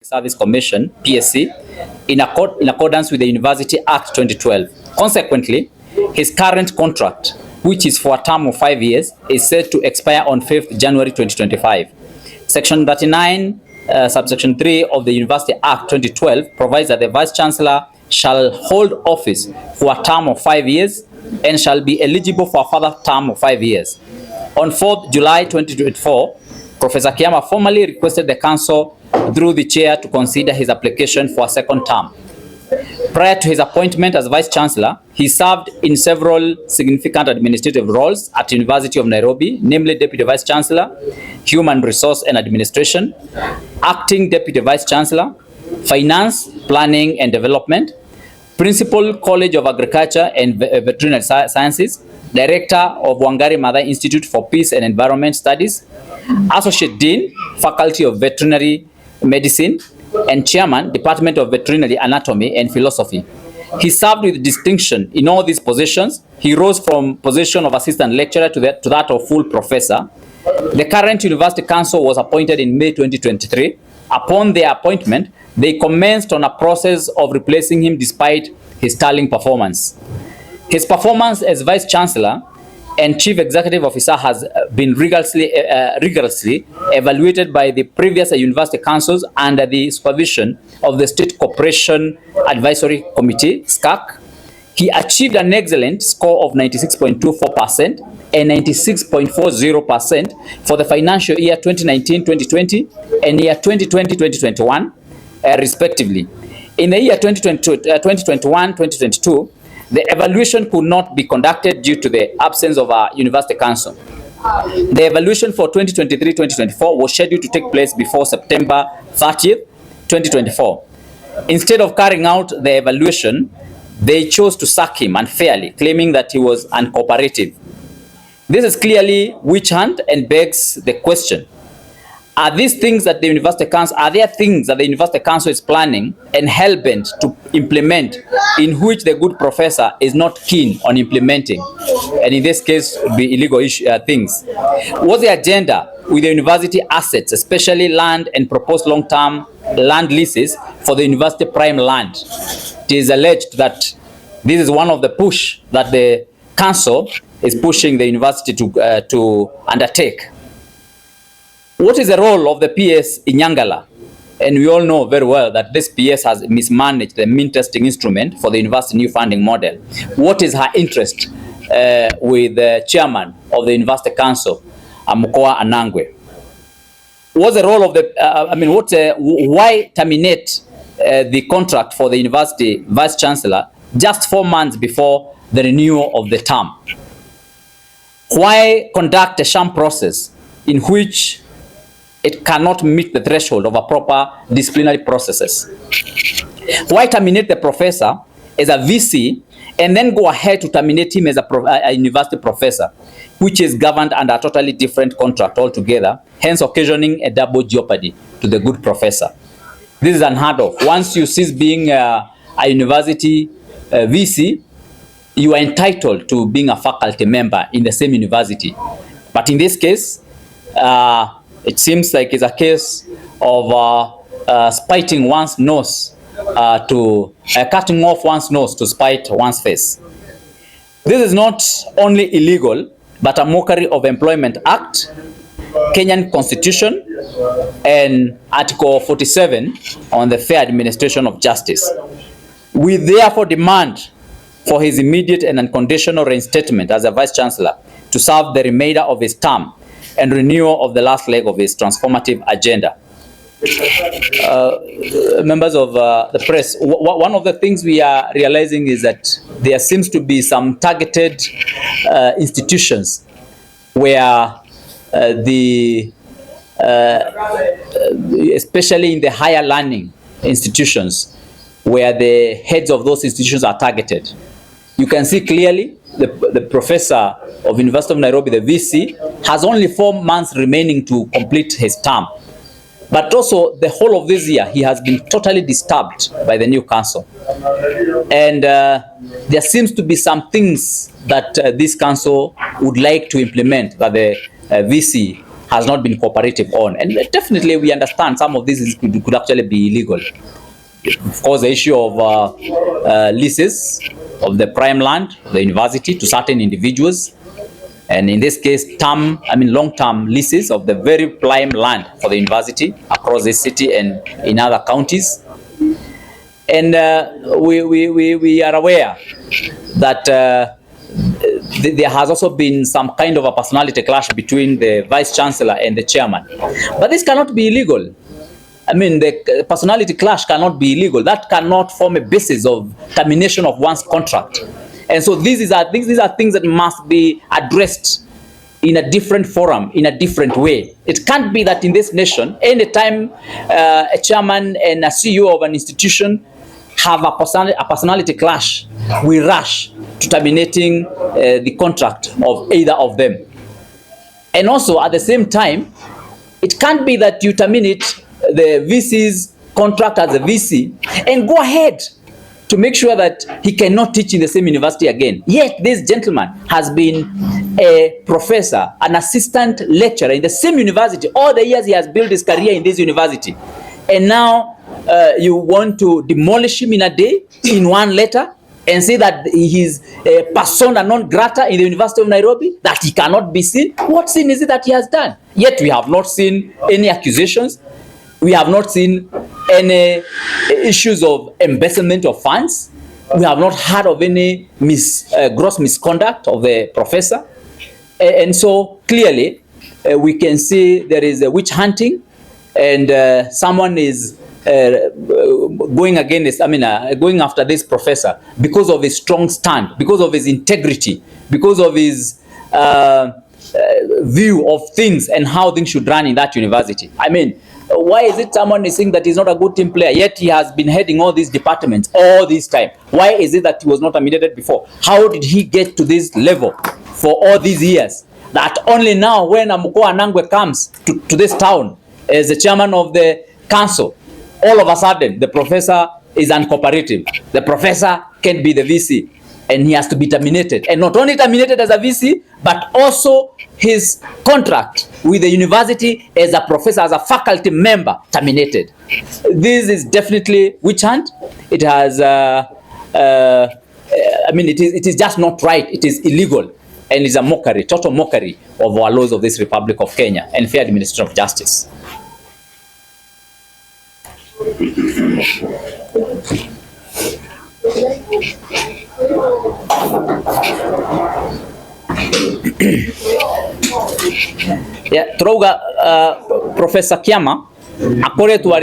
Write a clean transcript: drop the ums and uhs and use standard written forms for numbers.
Service Commission, PSC, in accordance with the University Act 2012. Consequently, his current contract, which is for a term of 5 years, is set to expire on 5th January 2025. Section 39, subsection 3 of the University Act 2012 provides that the Vice Chancellor shall hold office for a term of 5 years and shall be eligible for a further term of 5 years. On 4th July 2024, Professor Kiema formally requested the Council through the chair to consider his application for a second term. Prior to his appointment as Vice Chancellor, he served in several significant administrative roles at the University of Nairobi, namely Deputy Vice Chancellor, Human Resource and Administration, Acting Deputy Vice Chancellor, Finance, Planning and Development, Principal College of Agriculture and Veterinary Sciences, Director of Wangari Maathai Institute for Peace and Environment Studies, Associate Dean, Faculty of Veterinary Medicine, and Chairman, Department of Veterinary Anatomy and Philosophy. He served with distinction in all these positions. He rose from position of assistant lecturer to that of full professor. The current University Council was appointed in May 2023. Upon their appointment, they commenced on a process of replacing him despite his sterling performance. His performance as Vice Chancellor and Chief Executive Officer has been rigorously evaluated by the previous University Councils under the supervision of the State Corporation Advisory Committee, SCAC. He achieved an excellent score of 96.24% and 96.40% for the financial year 2019-2020 and year 2020-2021, respectively. In the year 2021-2022, the evaluation could not be conducted due to the absence of a University Council. The evaluation for 2023-2024 was scheduled to take place before September 30th, 2024. Instead of carrying out the evaluation, they chose to sack him unfairly, claiming that he was uncooperative. This is clearly witch hunt and begs the question: are these things that the University Council, are there things that the University Council is planning and hell-bent to implement in which the good professor is not keen on implementing? And in this case, would be illegal things. What's the agenda with the university assets, especially land and proposed long-term land leases for the university prime land? It is alleged that this is one of the push that the council is pushing the university to undertake. What is the role of the PS in Nyangala? And we all know very well that this PS has mismanaged the mean testing instrument for the university new funding model. What is her interest with the chairman of the University Council, Amukoa Anangwe? What's the role of the, why terminate the contract for the university vice chancellor just 4 months before the renewal of the term? Why conduct a sham process in which it cannot meet the threshold of a proper disciplinary processes? Why terminate the professor as a VC and then go ahead to terminate him as a university professor, which is governed under a totally different contract altogether, hence occasioning a double jeopardy to the good professor? This is unheard of. Once you cease being a university VC, you are entitled to being a faculty member in the same university. But in this case, it seems like it's a case of spiting one's nose cutting off one's nose to spite one's face. This is not only illegal, but a mockery of Employment Act, Kenyan Constitution, and Article 47 on the fair administration of justice. We therefore demand for his immediate and unconditional reinstatement as a Vice Chancellor to serve the remainder of his term and renewal of the last leg of his transformative agenda. Members of the press, one of the things we are realizing is that there seems to be some targeted institutions where especially in the higher learning institutions, where the heads of those institutions are targeted. You can see clearly the professor of University of Nairobi, the VC, has only 4 months remaining to complete his term. But also, the whole of this year, he has been totally disturbed by the new council. And there seems to be some things that this council would like to implement that the VC has not been cooperative on. And definitely we understand some of this could actually be illegal. Of course, the issue of leases of the prime land of the university to certain individuals, and in this case, long-term leases of the very prime land for the university across the city and in other counties. And we are aware that there has also been some kind of a personality clash between the vice chancellor and the chairman. But this cannot be illegal. I mean, the personality clash cannot be illegal. That cannot form a basis of termination of one's contract. And so these are things that must be addressed in a different forum, in a different way. It can't be that in this nation, anytime a chairman and a CEO of an institution have a personality clash, we rush to terminating the contract of either of them. And also, at the same time, it can't be that you terminate the VC's contract as a VC and go ahead to make sure that he cannot teach in the same university again. Yet this gentleman has been a professor, an assistant lecturer in the same university. All the years he has built his career in this university. And now you want to demolish him in a day, in one letter, and say that he is a persona non grata in the University of Nairobi, that he cannot be seen. What sin is it that he has done? Yet we have not seen any accusations. We have not seen any issues of embezzlement of funds. We have not heard of any gross misconduct of the professor. And so clearly we can see there is a witch hunting, and someone is going after this professor because of his strong stand, because of his integrity, because of his view of things and how things should run in that university. I mean, why is it someone is saying that he's not a good team player, yet he has been heading all these departments all this time? Why is it that he was not terminated before? How did he get to this level for all these years? That only now when Amukoa Nangwe comes to this town as the chairman of the council, all of a sudden the professor is uncooperative. The professor can't be the VC and he has to be terminated. And not only terminated as a VC, but also his contract with the university as a professor, as a faculty member, terminated. This is definitely witch hunt. It has, it is just not right. It is illegal. And it's a mockery, total mockery of our laws of this Republic of Kenya and fair administration of justice. Yeah, Professor Kiema, according to